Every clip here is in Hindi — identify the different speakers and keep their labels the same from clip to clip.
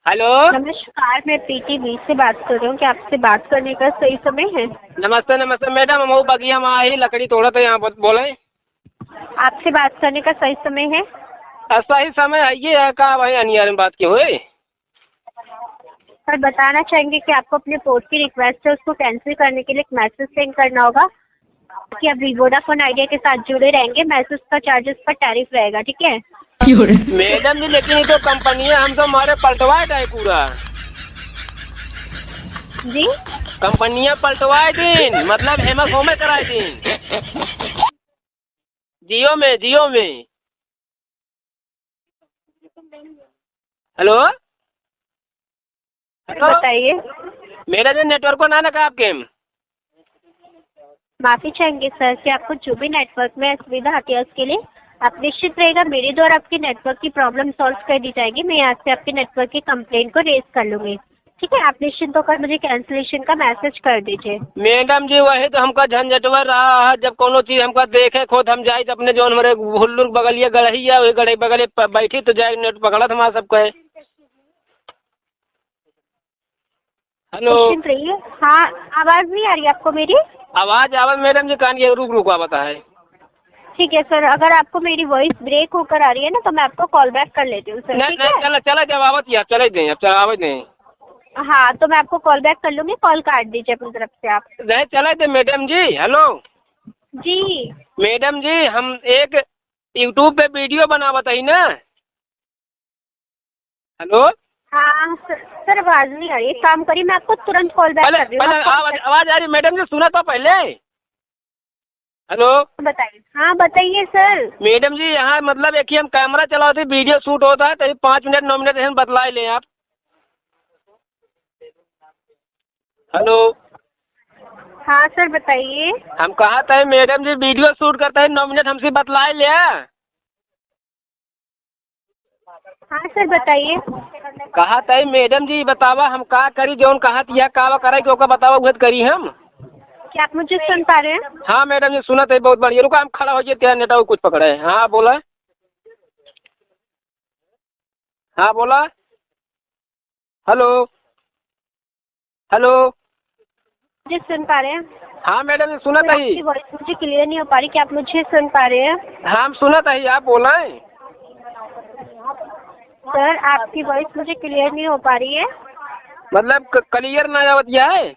Speaker 1: हेलो।
Speaker 2: नमस्कार, मैं पीटी से बात कर रही हूँ। क्या आपसे बात करने का सही समय है?
Speaker 1: नमस्ते नमस्ते मैडम, हम बगिया में आई लकड़ी तोड़ा था यहाँ पर, बोले।
Speaker 2: आपसे बात करने का सही समय है?
Speaker 1: सही समय आइए है का भाई अनियार में बात की हुई।
Speaker 2: सर बताना चाहेंगे कि आपको अपने पोर्ट की रिक्वेस्ट है उसको कैंसिल करने के लिए एक मैसेज सेंड करना होगा कि आप वोडाफोन आइडिया के साथ जुड़े रहेंगे। मैसेज का चार्जेस पर टैरिफ रहेगा, ठीक है?
Speaker 1: मैडम जी लेकिन ये तो कंपनी है, हम तो हमारे पलटवाए थे पूरा।
Speaker 2: जी
Speaker 1: कंपनियां पलटवाए दिन, मतलब हेमस होमे कराए दिन। जियो में। Hello hello.
Speaker 2: बताइए।
Speaker 1: मेरा जो नेटवर्क को ना लगा आपके।
Speaker 2: माफी चाहेंगे सर कि आपको जो भी नेटवर्क में असुविधा आती है उसके लिए आप निश्चित रहेगा मेरे द्वारा आपकी नेटवर्क की प्रॉब्लम सॉल्व कर दी जाएगी। मैं यहाँ से आपके नेटवर्क की कंप्लेंट को रेज कर लूंगी, ठीक है? आप निश्चिंत होकर मुझे कैंसिलेशन का मैसेज कर दीजिए।
Speaker 1: मैडम जी वही तो हमका झंझटवर रहा है, जब कोनो चीज हमका देखे खुद हम जाए अपने जो हमारे हुल्लुर बगलिया गढ़िया वही गढ़े बगले बैठी तो जाए नेट पकड़ा था हमारा सबका। हेलो।
Speaker 2: निश्चिंत रहिए। हाँ, आवाज नहीं आ रही आपको मेरी?
Speaker 1: आवाज मैडम जी कान ये रुक आवाज है।
Speaker 2: ठीक है सर, अगर आपको मेरी वॉइस ब्रेक होकर आ रही है ना तो मैं आपको कॉल बैक कर लेती हूँ सर,
Speaker 1: नहीं
Speaker 2: ठीक
Speaker 1: नहीं,
Speaker 2: है?
Speaker 1: चला जब आवत ही आप चले दें, अब चलावत नहीं।
Speaker 2: हाँ, तो मैं आपको कॉल बैक कर लूंगी। कॉल काट दीजिए अपनी तरफ से आप।
Speaker 1: नहीं चले दे मैडम जी। हेलो
Speaker 2: जी
Speaker 1: मैडम जी, हम एक यूट्यूब पे वीडियो बनावत है ना। हेलो।
Speaker 2: हाँ सर, आवाज नहीं आ रही। एक काम करिए, मैं आपको तुरंत कॉल बैक
Speaker 1: पहले
Speaker 2: कर रही हूँ।
Speaker 1: पहले आवाज आ रही मैडम जी, सुना तो पहले। हेलो
Speaker 2: बताइए। हाँ बताइए सर।
Speaker 1: मैडम जी, यहाँ मतलब एक ही हम कैमरा चलाते वीडियो शूट होता है तो 5 मिनट 9 मिनट हम बतला लें आप। हेलो।
Speaker 2: हाँ सर बताइए।
Speaker 1: हम कहा था मैडम जी वीडियो शूट करते हैं 9 मिनट हमसे बतलाए ले।
Speaker 2: हाँ सर बताइए।
Speaker 1: कहा था मैडम जी बतावा हम का करी, जौन कहा यह का करे कि ओका बतावा उहे करी हम।
Speaker 2: क्या आप मुझे सुन पा रहे हैं?
Speaker 1: हाँ मैडम जी सुना था, बहुत बढ़िया। रुका हम खड़ा हो जाए, त्यार नेटा कुछ पकड़े। हाँ बोला। हाँ बोला। Hello hello.
Speaker 2: मुझे सुन पा रहे हैं?
Speaker 1: हाँ मैडम जी सुना
Speaker 2: सर
Speaker 1: था ही।
Speaker 2: आपकी वॉइस मुझे क्लियर नहीं हो पा रही। क्या आप मुझे सुन पा रहे हैं?
Speaker 1: हाँ हम सुना था ही, आप बोला है।
Speaker 2: सर आपकी वॉइस मुझे क्लियर नहीं हो पा रही है।
Speaker 1: मतलब क्लियर ना आवत यह है।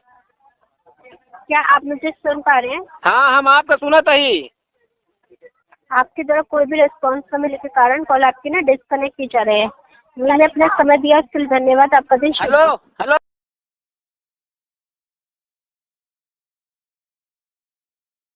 Speaker 2: क्या आप मुझे सुन पा रहे हैं?
Speaker 1: हाँ हम आपका सुना था ही।
Speaker 2: आपकी तरफ कोई भी रिस्पॉन्स न मिलने के कारण कॉल आपकी ना डिस्कनेक्ट की जा रही है। मैंने अपना समय दिया, इसके लिए धन्यवाद। आपका दिन शुभ
Speaker 1: हेलो
Speaker 2: हो।
Speaker 1: हेलो।